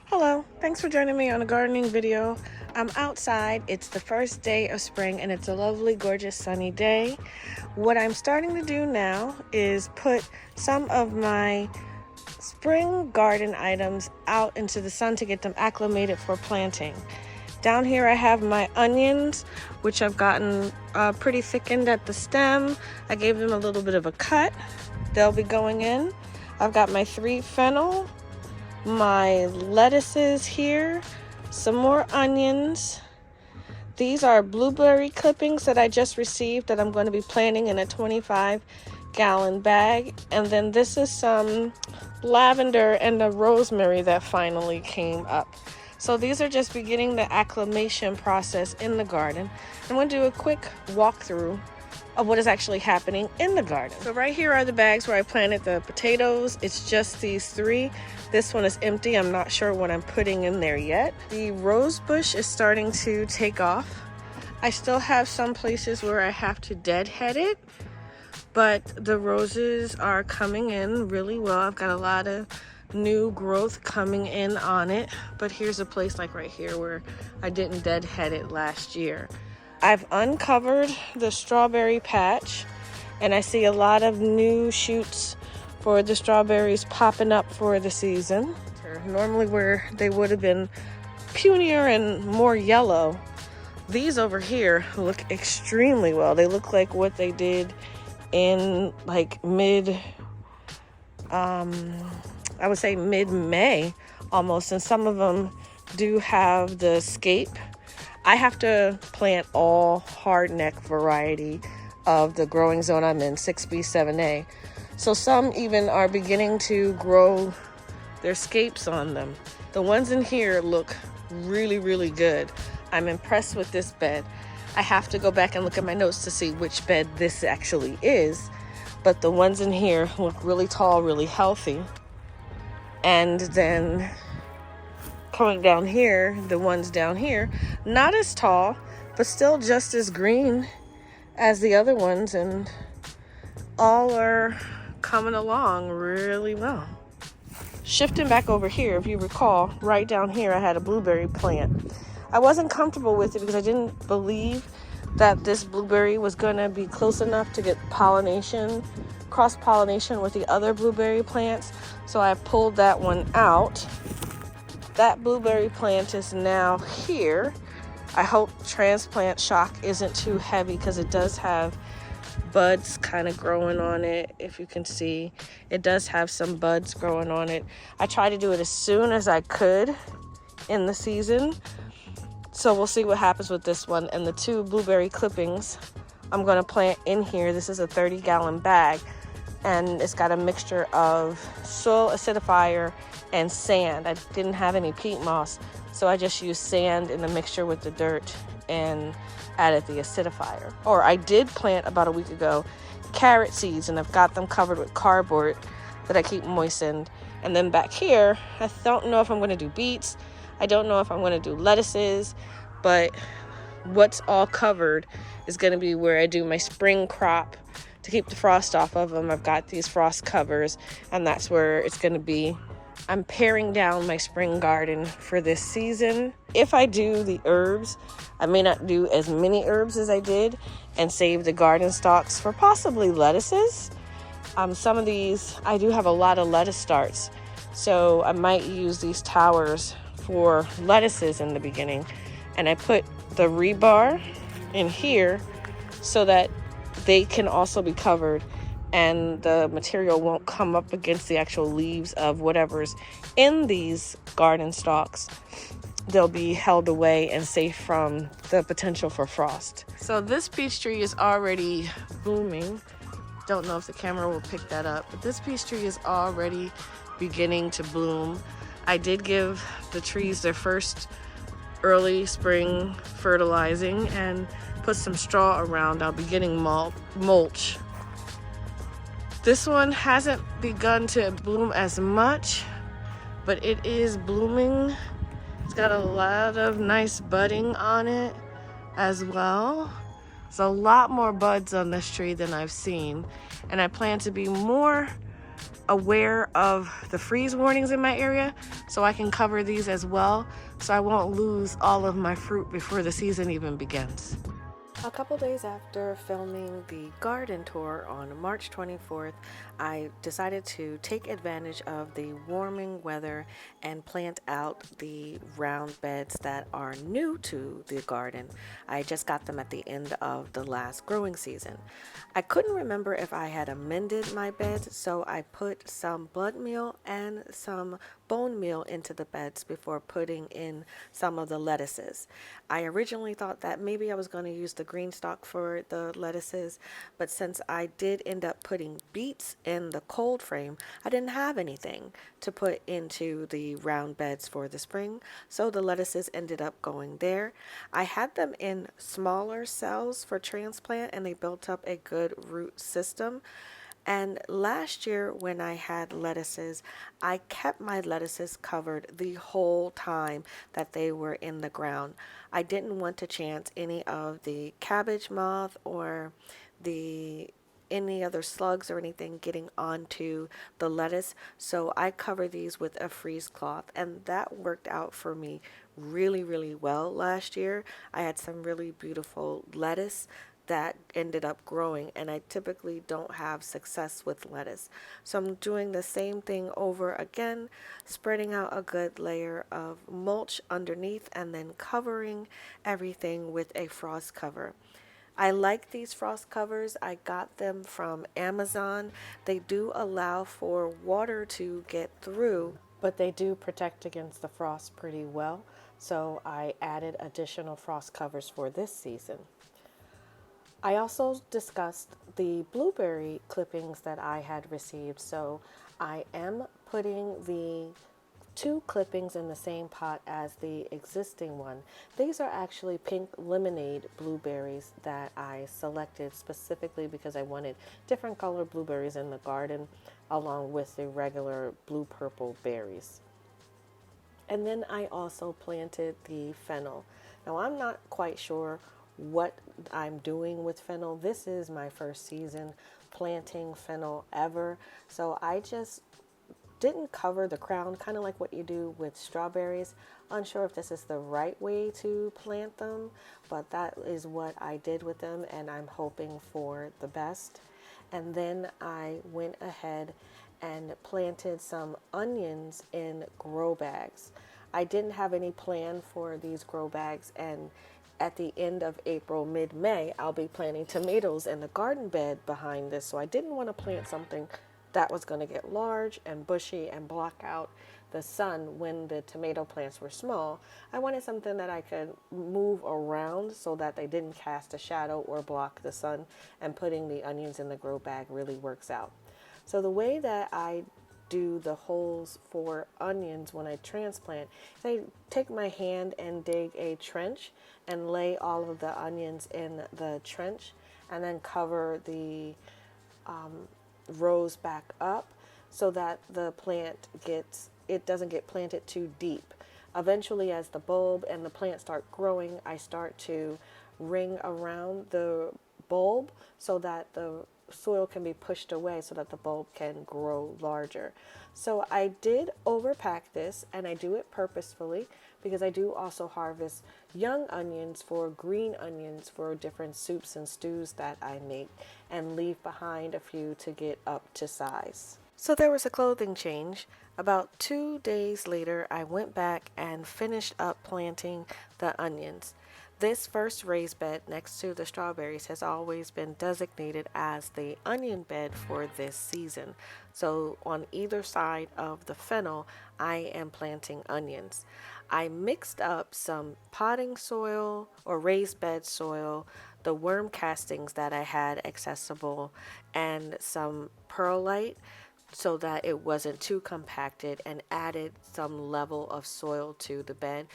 Hello, thanks for joining me on a gardening video. I'm outside. It's the first day of spring and it's a lovely, gorgeous, sunny day. What I'm starting to do now is put some of my spring garden items out into the sun to get them acclimated for planting. Down here I have my onions, which I've gotten pretty thickened at the stem. I gave them a little bit of a cut. They'll be going in. I've got my 3 fennel, my lettuces here, some more onions. These are blueberry clippings that I just received that I'm going to be planting in a 25-gallon bag. And then this is some lavender and the rosemary that finally came up. So these are just beginning the acclimation process in the garden. I'm going to do a quick walkthrough of what is actually happening in the garden. So right here are the bags where I planted the potatoes. It's just these 3. This one is empty. I'm not sure what I'm putting in there yet. The rose bush is starting to take off. I still have some places where I have to deadhead it, but the roses are coming in really well. I've got a lot of new growth coming in on it, but here's a place like right here where I didn't deadhead it last year. I've uncovered the strawberry patch and I see a lot of new shoots for the strawberries popping up for the season. Normally where they would have been punier and more yellow, these over here look extremely well. They look like what they did in like I would say mid-May almost, and some of them do have the scape. I have to plant all hardneck variety of the growing zone I'm in, 6B, 7A. So some even are beginning to grow their scapes on them. The ones in here look really, really good. I'm impressed with this bed. I have to go back and look at my notes to see which bed this actually is. But the ones in here look really tall, really healthy. And then coming down here, the ones down here, not as tall, but still just as green as the other ones, and all are coming along really well. Shifting back over here, if you recall, right down here I had a blueberry plant. I wasn't comfortable with it because I didn't believe that this blueberry was gonna be close enough to get pollination, cross-pollination with the other blueberry plants, so I pulled that one out. That blueberry plant is now here. I hope transplant shock isn't too heavy because it does have buds kind of growing on it. If you can see, it does have some buds growing on it. I tried to do it as soon as I could in the season, so we'll see what happens with this one. And the 2 blueberry clippings I'm going to plant in here. This is a 30-gallon bag, and it's got a mixture of soil acidifier and sand. I didn't have any peat moss, so I just used sand in the mixture with the dirt and added the acidifier. Or I did plant about a week ago carrot seeds, and I've got them covered with cardboard that I keep moistened. And then back here, I don't know if I'm going to do beets. I don't know if I'm going to do lettuces, but what's all covered is going to be where I do my spring crop to keep the frost off of them. I've got these frost covers, and that's where it's going to be. I'm paring down my spring garden for this season. If I do the herbs, I may not do as many herbs as I did and save the garden stalks for possibly lettuces. Some of these, I do have a lot of lettuce starts, so I might use these towers for lettuces in the beginning. And I put the rebar in here so that they can also be covered and the material won't come up against the actual leaves of whatever's in these garden stalks. They'll be held away and safe from the potential for frost. So this peach tree is already blooming. Don't know if the camera will pick that up, but this peach tree is already beginning to bloom. I did give the trees their first early spring fertilizing and put some straw around. I'll be getting mulch. This one hasn't begun to bloom as much, but it is blooming. It's got a lot of nice budding on it as well. There's a lot more buds on this tree than I've seen, and I plan to be more aware of the freeze warnings in my area, so I can cover these as well, so I won't lose all of my fruit before the season even begins. A couple days after filming the garden tour on March 24th, I decided to take advantage of the warming weather and plant out the round beds that are new to the garden. I just got them at the end of the last growing season. I couldn't remember if I had amended my beds, so I put some blood meal and some bone meal into the beds before putting in some of the lettuces. I originally thought that maybe I was going to use the green stock for the lettuces, but since I did end up putting beets in the cold frame, I didn't have anything to put into the round beds for the spring, so the lettuces ended up going there. I had them in smaller cells for transplant and they built up a good root system. And last year when I had lettuces, I kept my lettuces covered the whole time that they were in the ground. I didn't want to chance any of the cabbage moth or the any other slugs or anything getting onto the lettuce, so I cover these with a freeze cloth, and that worked out for me really well last year. I had some really beautiful lettuce that ended up growing, and I typically don't have success with lettuce. So I'm doing the same thing over again, spreading out a good layer of mulch underneath and then covering everything with a frost cover. I like these frost covers. I got them from Amazon. They do allow for water to get through, but they do protect against the frost pretty well. So I added additional frost covers for this season. I also discussed the blueberry clippings that I had received. So I am putting the two clippings in the same pot as the existing one. These are actually pink lemonade blueberries that I selected specifically because I wanted different color blueberries in the garden along with the regular blue-purple berries. And then I also planted the fennel. Now I'm not quite sure what I'm doing with fennel. This is my first season planting fennel ever. So I just didn't cover the crown, kind of like what you do with strawberries. Unsure if this is the right way to plant them, but that is what I did with them, and I'm hoping for the best. And then I went ahead and planted some onions in grow bags. I didn't have any plan for these grow bags, and at the end of April, mid-May, I'll be planting tomatoes in the garden bed behind this. So I didn't want to plant something that was going to get large and bushy and block out the sun when the tomato plants were small. I wanted something that I could move around so that they didn't cast a shadow or block the sun, and putting the onions in the grow bag really works out. So the way that I do the holes for onions when I transplant, I take my hand and dig a trench and lay all of the onions in the trench, and then cover the rows back up so that the plant doesn't get planted too deep. Eventually, as the bulb and the plant start growing, I start to ring around the bulb so that the soil can be pushed away so that the bulb can grow larger. So I did overpack this, and I do it purposefully because I do also harvest young onions for green onions for different soups and stews that I make, and leave behind a few to get up to size. So there was a clothing change. About 2 days later, I went back and finished up planting the onions. This first raised bed next to the strawberries has always been designated as the onion bed for this season. So on either side of the fennel, I am planting onions. I mixed up some potting soil or raised bed soil, the worm castings that I had accessible, and some perlite so that it wasn't too compacted, and added some level of soil to the bed.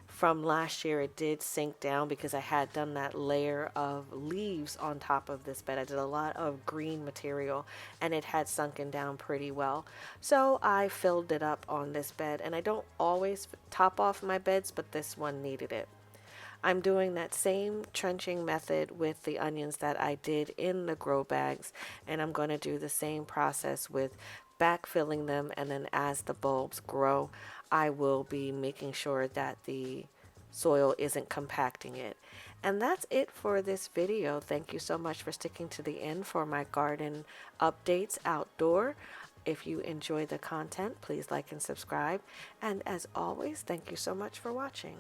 From last year, it did sink down because I had done that layer of leaves on top of this bed. I did a lot of green material, and it had sunken down pretty well. So I filled it up on this bed, and I don't always top off my beds, but this one needed it. I'm doing that same trenching method with the onions that I did in the grow bags, and I'm going to do the same process with backfilling them, and then as the bulbs grow, I will be making sure that the soil isn't compacting it. And that's it for this video. Thank you so much for sticking to the end for my garden updates outdoor. If you enjoy the content, please like and subscribe. And as always, thank you so much for watching.